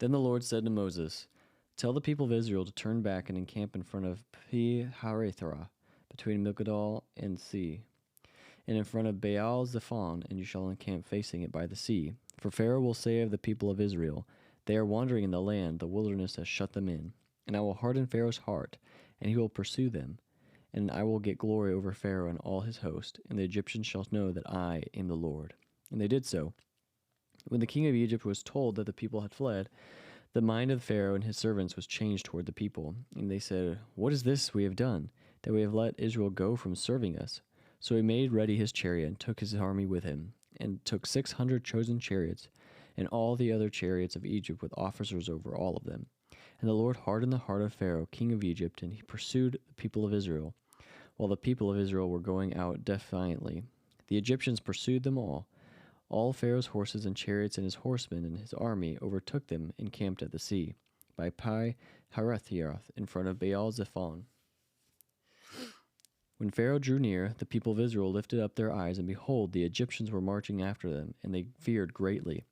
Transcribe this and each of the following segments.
Then the Lord said to Moses, "Tell the people of Israel to turn back and encamp in front of Pi-hahiroth, between Migdol and sea, and in front of Baal-zephon, and you shall encamp facing it by the sea. For Pharaoh will say of the people of Israel, They are wandering in the land, the wilderness has shut them in. And I will harden Pharaoh's heart, and he will pursue them. And I will get glory over Pharaoh and all his host, and the Egyptians shall know that I am the Lord." And they did so. When the king of Egypt was told that the people had fled, the mind of Pharaoh and his servants was changed toward the people. And they said, "What is this we have done, that we have let Israel go from serving us?" So he made ready his chariot and took his army with him, and took 600 chosen chariots, and all the other chariots of Egypt with officers over all of them. And the Lord hardened the heart of Pharaoh, king of Egypt, and he pursued the people of Israel, while the people of Israel were going out defiantly. The Egyptians pursued them all. All Pharaoh's horses and chariots and his horsemen and his army overtook them and camped at the sea, by Pi-hahiroth, in front of Baal-zephon. When Pharaoh drew near, the people of Israel lifted up their eyes, and behold, the Egyptians were marching after them, and they feared greatly.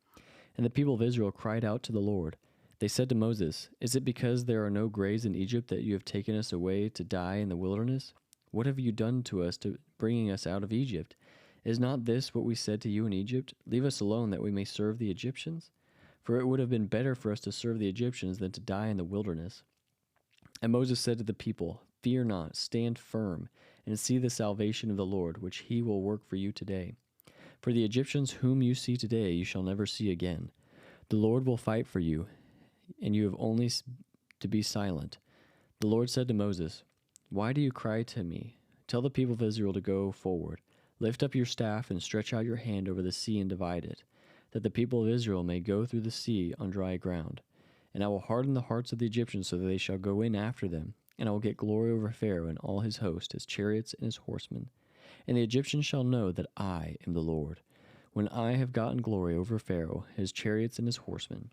And the people of Israel cried out to the Lord. They said to Moses, "Is it because there are no graves in Egypt that you have taken us away to die in the wilderness? What have you done to us to bringing us out of Egypt? Is not this what we said to you in Egypt? Leave us alone that we may serve the Egyptians? For it would have been better for us to serve the Egyptians than to die in the wilderness." And Moses said to the people, "Fear not, stand firm, and see the salvation of the Lord, which he will work for you today. For the Egyptians whom you see today you shall never see again. The Lord will fight for you, and you have only to be silent." The Lord said to Moses, "Why do you cry to me? Tell the people of Israel to go forward. Lift up your staff and stretch out your hand over the sea and divide it, that the people of Israel may go through the sea on dry ground. And I will harden the hearts of the Egyptians so that they shall go in after them, and I will get glory over Pharaoh and all his host, his chariots and his horsemen. And the Egyptians shall know that I am the Lord, when I have gotten glory over Pharaoh, his chariots and his horsemen."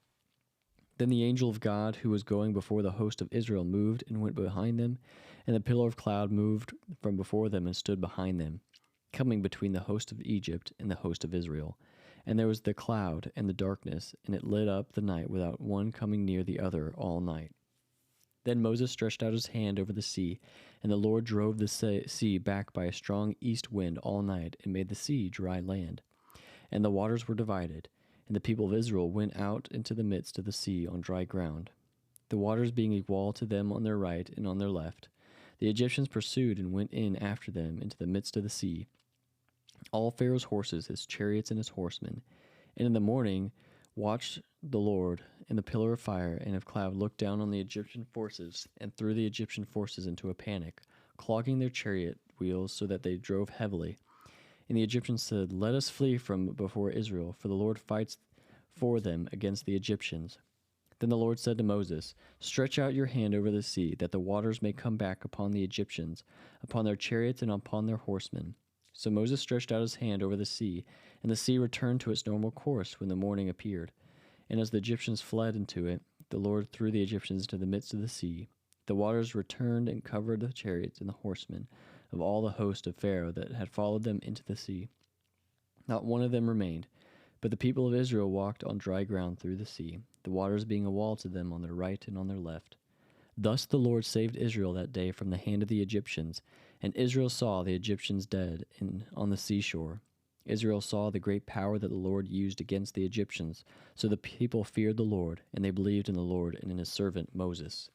Then the angel of God, who was going before the host of Israel, moved and went behind them, and the pillar of cloud moved from before them and stood behind them, coming between the host of Egypt and the host of Israel. And there was the cloud and the darkness, and it lit up the night without one coming near the other all night. Then Moses stretched out his hand over the sea, and the Lord drove the sea back by a strong east wind all night, and made the sea dry land. And the waters were divided, and the people of Israel went out into the midst of the sea on dry ground, the waters being a wall to them on their right and on their left. The Egyptians pursued and went in after them into the midst of the sea, all Pharaoh's horses, his chariots, and his horsemen. And in the morning watched the Lord in the pillar of fire and of cloud looked down on the Egyptian forces and threw the Egyptian forces into a panic, clogging their chariot wheels so that they drove heavily. And the Egyptians said, "Let us flee from before Israel, for the Lord fights for them against the Egyptians." Then the Lord said to Moses, "Stretch out your hand over the sea, that the waters may come back upon the Egyptians, upon their chariots and upon their horsemen." So Moses stretched out his hand over the sea, and the sea returned to its normal course when the morning appeared. And as the Egyptians fled into it, the Lord threw the Egyptians into the midst of the sea. The waters returned and covered the chariots and the horsemen of all the host of Pharaoh that had followed them into the sea. Not one of them remained, but the people of Israel walked on dry ground through the sea, the waters being a wall to them on their right and on their left. Thus the Lord saved Israel that day from the hand of the Egyptians, and Israel saw the Egyptians dead on the seashore. Israel saw the great power that the Lord used against the Egyptians, so the people feared the Lord, and they believed in the Lord and in his servant Moses.